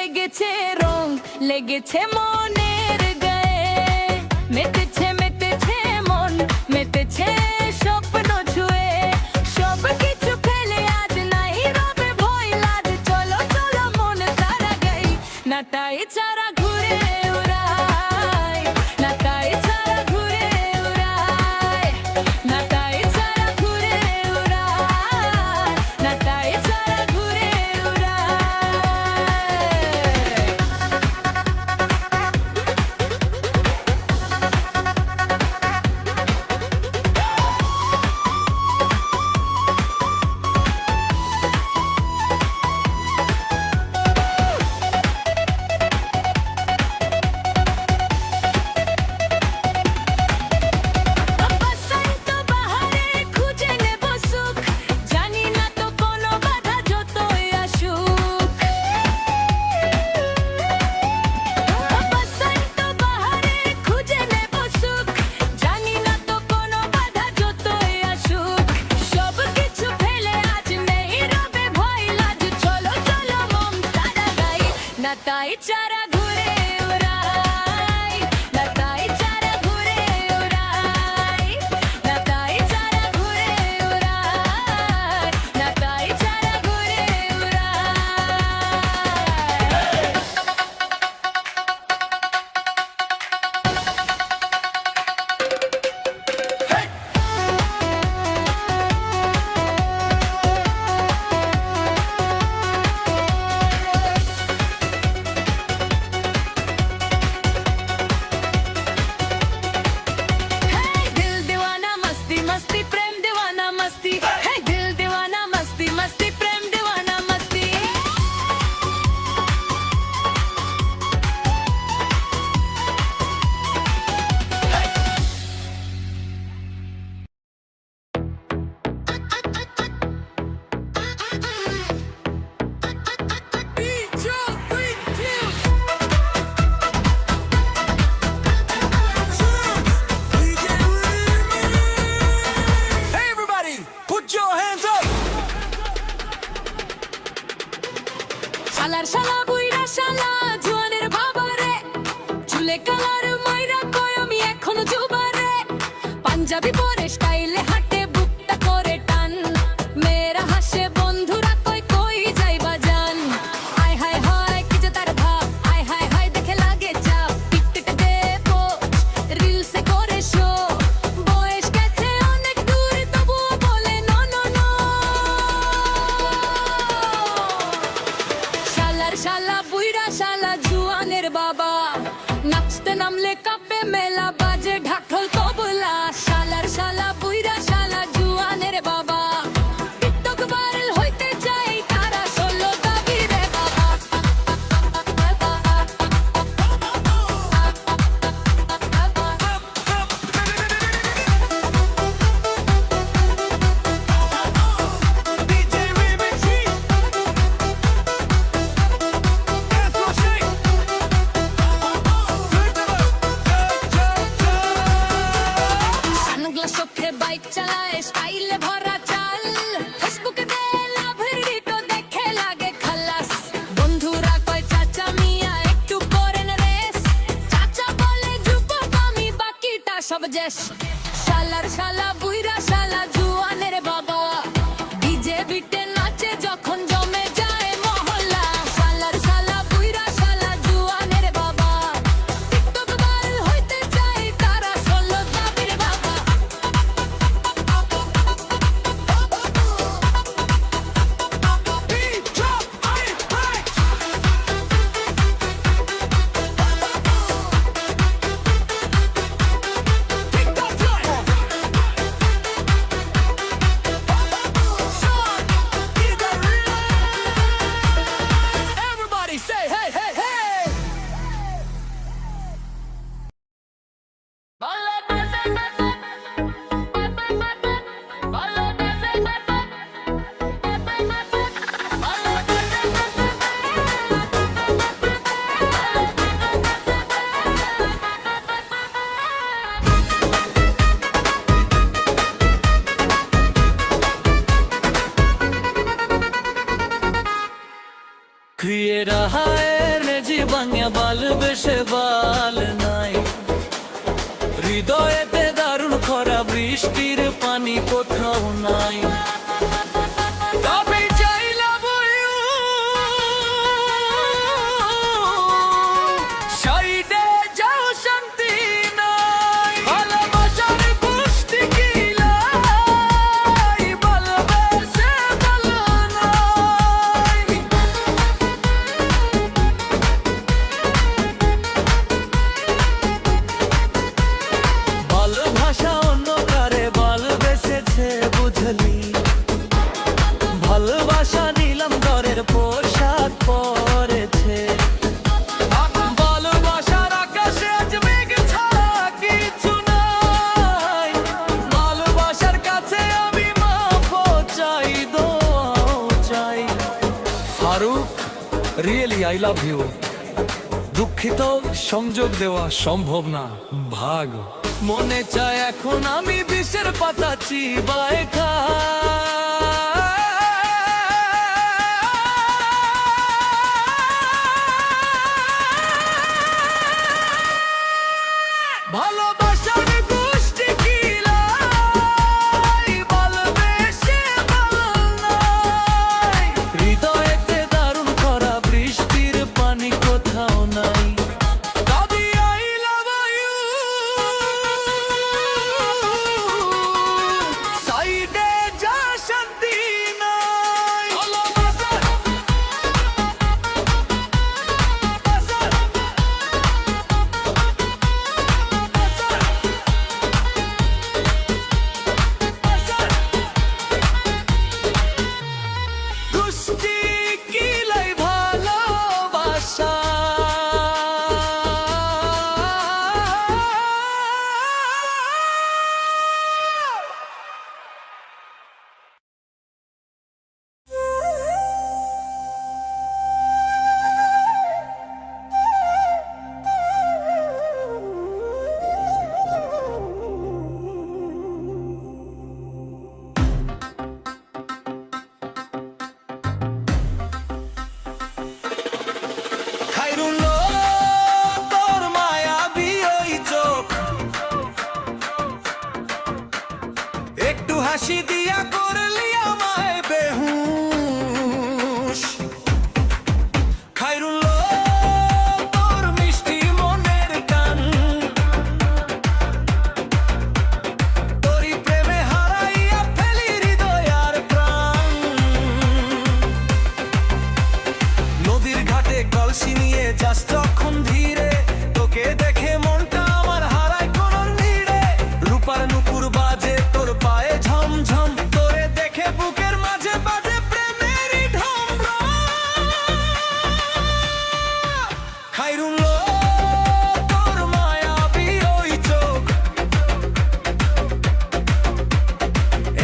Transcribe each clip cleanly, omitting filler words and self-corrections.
লেগেছে রং, লেগেছে মনের গায়ে, মেতেছে মেতেছে মন, মেতেছে স্বপ্ন ছুঁয়ে। সব কিছু ফেলে আজ নাই রবে ভয় লাজ, চলো চলো মন তারা গাই, না তাই চারা ঘুরে উড়াই, না তাই চারা ঘুরে উড়াই, না তাই চারা ঘুরে উড়াই, না তাই চারা ঘুরে উড়াই। না তাই চারা ঘুরে উড়াই, না তাই চারা ঘুরে উড়াই, না তাই চারা ঘুরে উড়াই, না তাই চারা ঘুরে শালার শালা বুইরা শালা জোয়ানের বাবারে, চুলে কালার মাইরা কয় আমি এখনো যুবারে, পাঞ্জাবি পরে স্টাইলে হাঁটে বুকটা করে টান, মেয়েরা হাসে বন্ধুরা কয় কই যাইবা জান। আয় হায় হায় কি যে তার ভাব, আয় হায় হায় দেখে লাগে চাপ, টিকটিক দেবো রিলসে করে শো, বয়স গেছে অনেক দূর তবুও বলে নো নো নো। শালার শালা বুইরা শালা জুয়ানের বাবা, নাচতে নামলে কাঁপে মেলা, বাজে ঢাকঢোল তবলা। শালার শালা বুইরা শালা জুয়ানের বাবা, টিকটক ভাইরাল হইতে চাই তারা 16 দাবি রে বাবা। সানগ্লাস চোখে বাইক চালায়, স্টাইলে ভরা চাল, ফেসবুকে দেয় লাভের রিটো দেখে লাগে খালাস। বন্ধুরা কয় চাচা মিয়া একটু করেন রেস, চাচা বলে যুবক আমি বাকিটা সব জেস। শালার শালা বুইরা শালা জুয়ানের বাবা, ডিজে বিটে নাচে যখন জমে যায় মহল্লা। শালার শালা বুইরা শালা জুয়ানের বাবা, টিকটক ভাইরাল হইতে চাই তারা 16 দাবির বাবা। ভাঙা ভালোবেসে বাল নাই, হৃদয়েতে দারুণ খরা বৃষ্টির পানি কোথাও নাই। তবে চাই love you, সাইডে যাও শান্তি নাই, ভালোবাসার পুষ্টি কি লাই, ভালোবেসে ভালো নাই। ভালোবাসা অন্য কারে ভালোবেসেছে বুঝলি, ভালোবাসা নিলাম ঘরের পোশাক পরেছে, ভালোবাসার আকাশে আজ মেঘ ছাড়া কিছু নাই, ভালোবাসার কাছে আমি মাফও চাই, দোয়াও চাই। Farooq, really I love you. দুঃখিত, সংযোগ দেওয়া সম্ভব না, ভাগ। মনে চায় এখন আমি বিষের পাতা চিবায় ভালোবাসার গোষ্ঠী কি লাই, ভালোবেসে ভালো নাই, হৃদয়েতে দারুণ খরা বৃষ্টির পানি কোথাও নাই। তবে I love you, সাইডে যা শান্তি নাই। গোষ্ঠী কি লাই ভালোবাসা, খাইরুল তোর মায়াবী ওই চোখ, একটু হাসি দিয়া করলি আমায় বেহুশ। খাইরুল তোর মিষ্টি মনের গান, তোরই প্রেমে হারাইয়া ফেলি হৃদয় আর প্রাণ। নদীর ঘাটে কলসি নিয়ে যাস যখন ধীরে, তোকে দেখে মনটা আমার হারায় কোন ভিড়ে, রূপার নুপুর বাজে তোর পায়ে ঝমঝম, তোরে দেখে বুকের মাঝে বাজে প্রেমেরই ঢম। খাইরুল তোর মায়াবী ওই চোখ,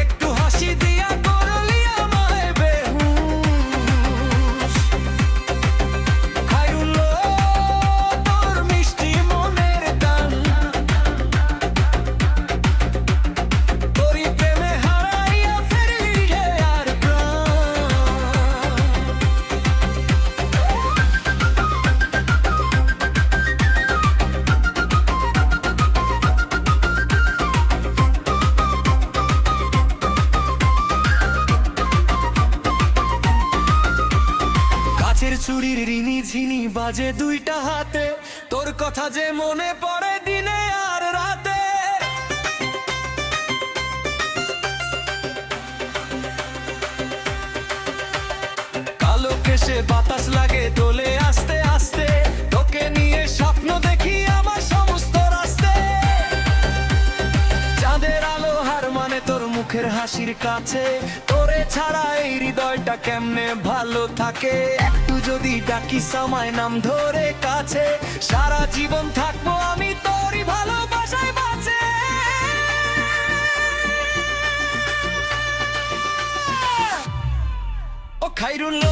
একটু হাসি দিয়া করলি আমায় বেহুশ। খাইরুল তোর মিষ্টি মনের গান, তোরই প্রেমে হারাইয়া ফেরলি আর প্রাণ। কাছের চুড়ির রিনি ঝিনি বাজে দুইটা হাতে, তোর কথা যে মনে পড়ে দিনে আর রাতে। কালো কেশে বাতাস লাগে দোলে আস্তে আস্তে, তোকে নিয়ে স্বপ্ন দেখি আমার সমস্ত রাস্তে। চাঁদের আলো হার মানে তোর মুখের হাসির কাছে, তোরে ছাড়া এই হৃদয়টা কেমনে ভালো থাকে। একটু যদি ডাকিস আমায় নাম ধরে কাছে, সারা জীবন থাকবো আমি তোরই ভালোবাসায় বাঁচে। ও খাইরুল